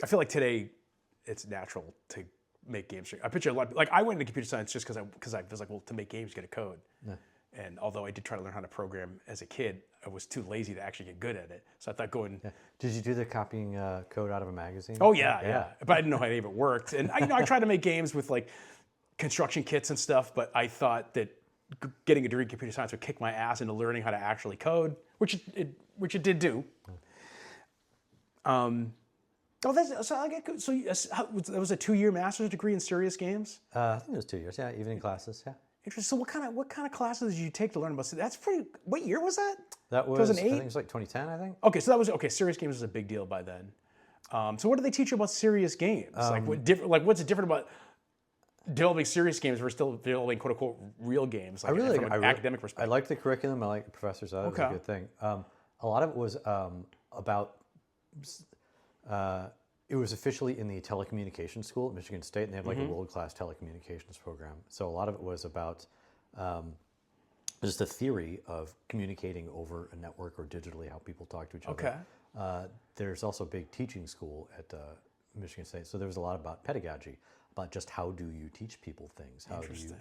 I feel like today it's natural to make games. I picture a lot, like I went into computer science just because I was like, well, to make games, you got to code. Yeah. And although I did try to learn how to program as a kid, I was too lazy to actually get good at it. So I thought going. Yeah. Did you do the copying code out of a magazine? Oh yeah. But I didn't know how any of it worked. And I tried to make games with like construction kits and stuff, but I thought that getting a degree in computer science would kick my ass into learning how to actually code, which it did do. Oh, that's so. That was a 2-year master's degree in serious games. I think it was 2 years. Yeah, evening classes. Yeah. Interesting. So what kind of classes did you take to learn about? That's pretty. What year was that? That was 2008? I think it was like 2010. I think. Okay, so that was okay. Serious games was a big deal by then. So what do they teach you about serious games? What's different about developing serious games versus still developing quote unquote real games? Like, from an academic perspective. I liked the curriculum. I liked the professors. That was a good thing. A lot of it was about. It was officially in the telecommunications school at Michigan State, and they have like a world-class telecommunications program. So a lot of it was about just the theory of communicating over a network or digitally, how people talk to each other. Okay. There's also a big teaching school at Michigan State, so there was a lot about pedagogy, about just how do you teach people things, how do you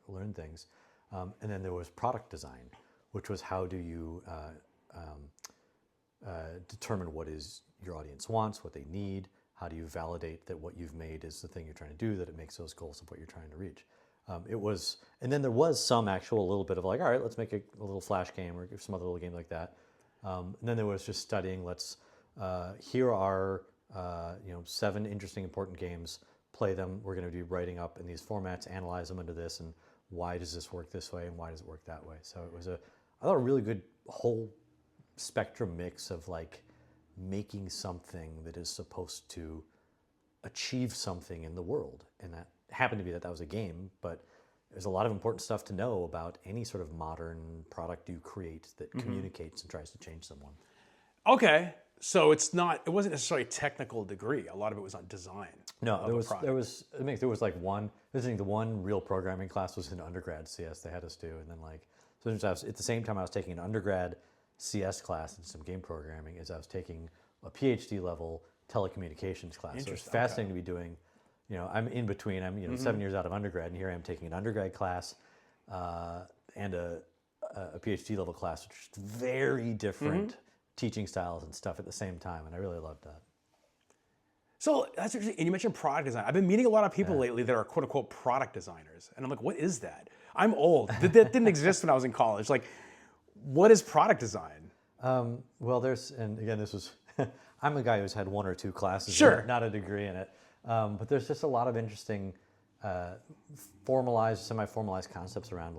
learn things. And then there was product design, which was how do you determine what is your audience wants, what they need, how do you validate that what you've made is the thing you're trying to do, that it makes those goals of what you're trying to reach. And then there was some actual little bit of like, all right, let's make a little Flash game or some other little game like that. And then there was just studying, here are 7 interesting, important games, play them, we're gonna be writing up in these formats, analyze them into this, and why does this work this way and why does it work that way? So it was I thought a really good whole spectrum mix of like making something that is supposed to achieve something in the world. And that happened to be that was a game, but there's a lot of important stuff to know about any sort of modern product you create that communicates and tries to change someone. Okay. So it wasn't necessarily a technical degree. A lot of it was on design. No, there was like the one real programming class was in undergrad CS they had us do. And then at the same time I was taking an undergrad CS class and some game programming as I was taking a PhD level telecommunications class. So it's fascinating to be doing, I'm in between, I'm 7 years out of undergrad, and here I am taking an undergrad class and a PhD level class, which is very different teaching styles and stuff at the same time, and I really loved that. So that's interesting. And you mentioned product design. I've been meeting a lot of people lately that are quote unquote product designers. And I'm like, what is that? I'm old. That didn't exist when I was in college. Like, what is product design? Well, and again, this was, I'm a guy who's had 1 or 2 classes, not a degree in it. But there's just a lot of interesting formalized, semi-formalized concepts around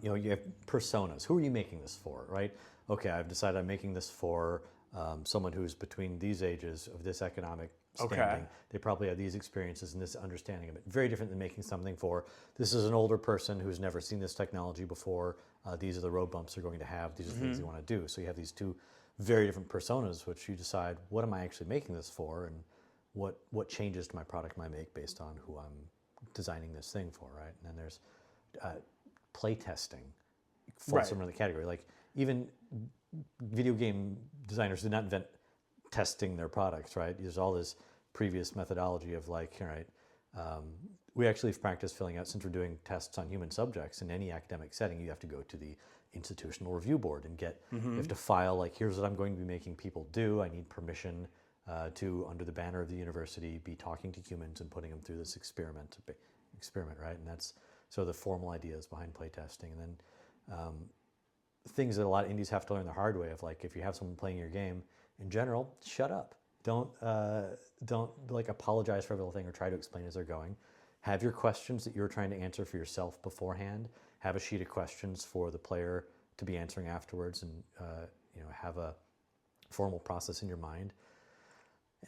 you have personas. Who are you making this for, right? Okay, I've decided I'm making this for someone who's between these ages of this economic standing. Okay. They probably have these experiences and this understanding of it. Very different than making something for, this is an older person who's never seen this technology before. These are the road bumps they're going to have. These are the things they want to do. So you have these 2 very different personas, which you decide, what am I actually making this for? And what changes to my product might make based on who I'm designing this thing for, right? And then there's playtesting, falls under the category. Like, even video game designers did not invent testing their products, right? There's all this previous methodology of all right, we actually practice filling out, since we're doing tests on human subjects in any academic setting, you have to go to the institutional review board and you have to file, here's what I'm going to be making people do. I need permission to, under the banner of the university, be talking to humans and putting them through this experiment, right? And that's the formal ideas behind playtesting. And then things that a lot of indies have to learn the hard way of, if you have someone playing your game, in general, shut up. Don't apologize for everything or try to explain as they're going. Have your questions that you're trying to answer for yourself beforehand. Have a sheet of questions for the player to be answering afterwards, and have a formal process in your mind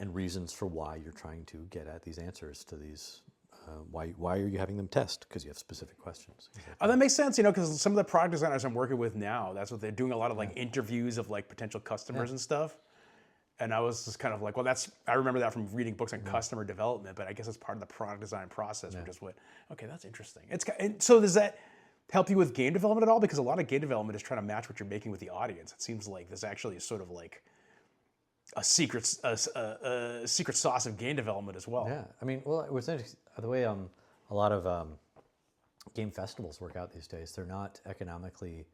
and reasons for why you're trying to get at these answers to these. Why are you having them test? Because you have specific questions. Oh, that makes sense, because some of the product designers I'm working with now, that's what they're doing, a lot of interviews of potential customers and stuff. And I was just kind of like, well, I remember that from reading books on customer development, but I guess it's part of the product design process. Which is okay, that's interesting. So does that help you with game development at all? Because a lot of game development is trying to match what you're making with the audience. It seems like this actually is sort of a secret sauce of game development as well. Yeah, I mean, well, what's interesting, the way a lot of game festivals work out these days, they're not economically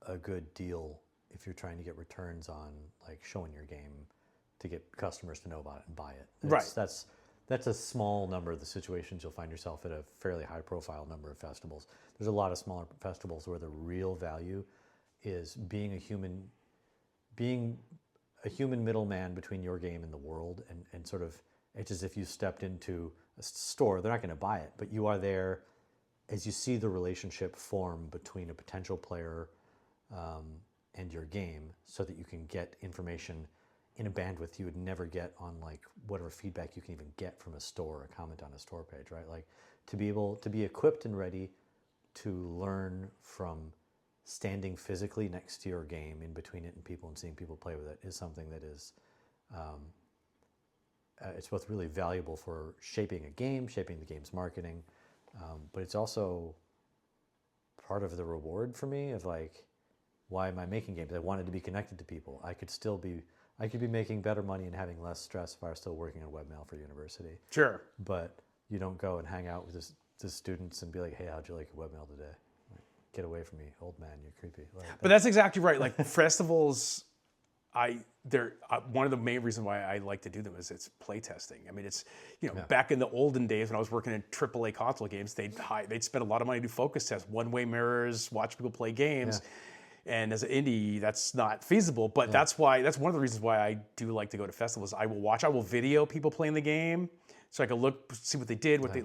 a good deal if you're trying to get returns on like showing your game to get customers to know about it and buy it. Right. That's a small number of the situations you'll find yourself at a fairly high profile number of festivals. There's a lot of smaller festivals where the real value is being a human middleman between your game and the world, and sort of, it's as if you stepped into a store. They're not going to buy it, but you are there as you see the relationship form between a potential player and your game, so that you can get information in a bandwidth you would never get on like whatever feedback you can even get from a store, a comment on a store page, right? Like to be able to be equipped and ready to learn from standing physically next to your game, in between it and people, and seeing people play with it, is something that is, it's both really valuable for shaping a game, shaping the game's marketing, but it's also part of the reward for me of like, why am I making games? I wanted to be connected to people. I could be making better money and having less stress if I was still working on webmail for university. Sure. But you don't go and hang out with the students and be like, hey, how'd you like your webmail today? Get away from me, old man, you're creepy. Like, but that's exactly right. Like festivals, they're one of the main reasons why I like to do them is it's playtesting. I mean, it's, back in the olden days when I was working in AAA console games, they'd spend a lot of money to do focus tests, one-way mirrors, watch people play games. Yeah. And as an indie, that's not feasible. But that's one of the reasons why I do like to go to festivals. I will video people playing the game, so I can see what they did, what they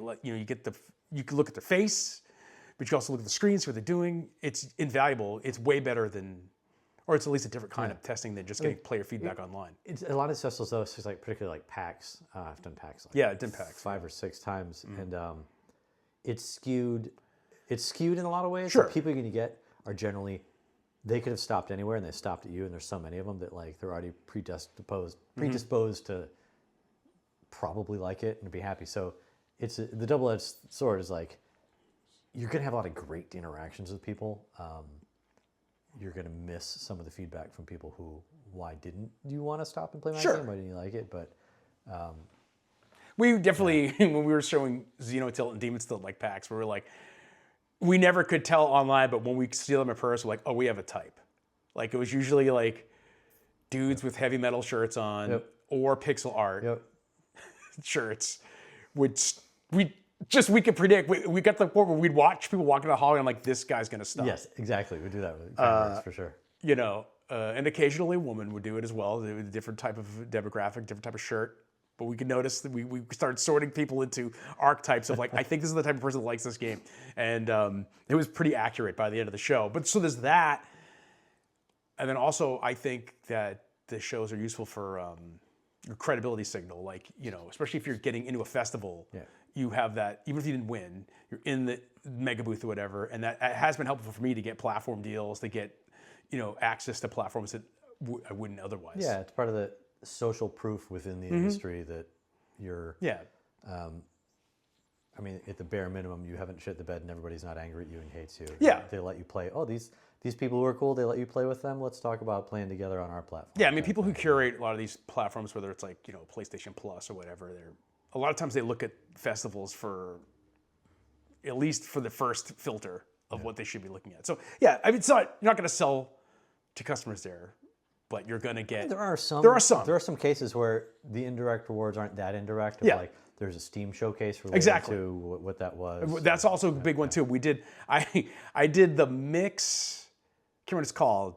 you can look at their face, but you can also look at the screen, see what they're doing. It's invaluable. It's way better than, or it's at least a different kind of testing than just getting player feedback online. It's a lot of festivals though. It's just like particularly like PAX. I've done PAX. Like I've done PAX 5 or 6 times, and it's skewed. It's skewed in a lot of ways. Sure. The people you're going to get are generally, they could have stopped anywhere and they stopped at you, and there's so many of them that like they're already predisposed to probably like it and be happy. So it's the double-edged sword is like, you're going to have a lot of great interactions with people. You're going to miss some of the feedback from people who, why didn't you want to stop and play my game? Why didn't you like it? But we definitely, when we were showing Xenotilt and Demon Tilt like PAX, we were like, we never could tell online, but when we see them in person, we're like, oh, we have a type. Like, it was usually like dudes with heavy metal shirts on or pixel art shirts, which we could predict. We got to the point where we'd watch people walking down the hallway and I'm like, this guy's going to stop. Yes, exactly. We do that with cameras for sure. And occasionally a woman would do it as well. They would a different type of demographic, different type of shirt. But we could notice that we started sorting people into archetypes of like, I think this is the type of person that likes this game. And it was pretty accurate by the end of the show. But so there's that. And then also I think that the shows are useful for your credibility signal. Like, especially if you're getting into a festival, you have that, even if you didn't win, you're in the mega booth or whatever. And that has been helpful for me to get platform deals, to get, access to platforms that I wouldn't otherwise. Yeah, it's part of the social proof within the industry that you're, I mean, at the bare minimum, you haven't shit the bed and everybody's not angry at you and hates you. Yeah. They let you play. Oh, these people who are cool, they let you play with them. Let's talk about playing together on our platform. Yeah, I mean, people who curate a lot of these platforms, whether it's like, PlayStation Plus or whatever, a lot of times they look at festivals for, at least for the first filter of what they should be looking at. So, yeah, I mean, you're not going to sell to customers there, but you're going to get... There are some. There are some. There are some cases where the indirect rewards aren't that indirect. Like there's a Steam showcase related to what that was. That's also a big one too. We did... I did the mix... I can't remember what it's called.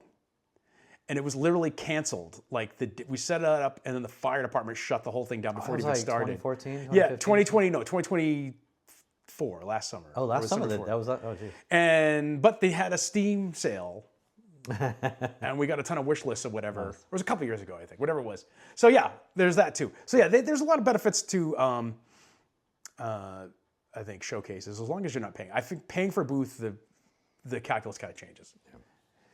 And it was literally canceled. Like we set it up, and then the fire department shut the whole thing down before it even started. 2014? Yeah, 2020. No, 2024. Last summer. Oh, last summer. That was. Oh, geez. But they had a Steam sale, and we got a ton of wish lists or whatever. Nice. It was a couple years ago, I think. Whatever it was. So yeah, there's that too. So yeah, there's a lot of benefits to. I think showcases, as long as you're not paying. I think paying for a booth, the calculus kind of changes.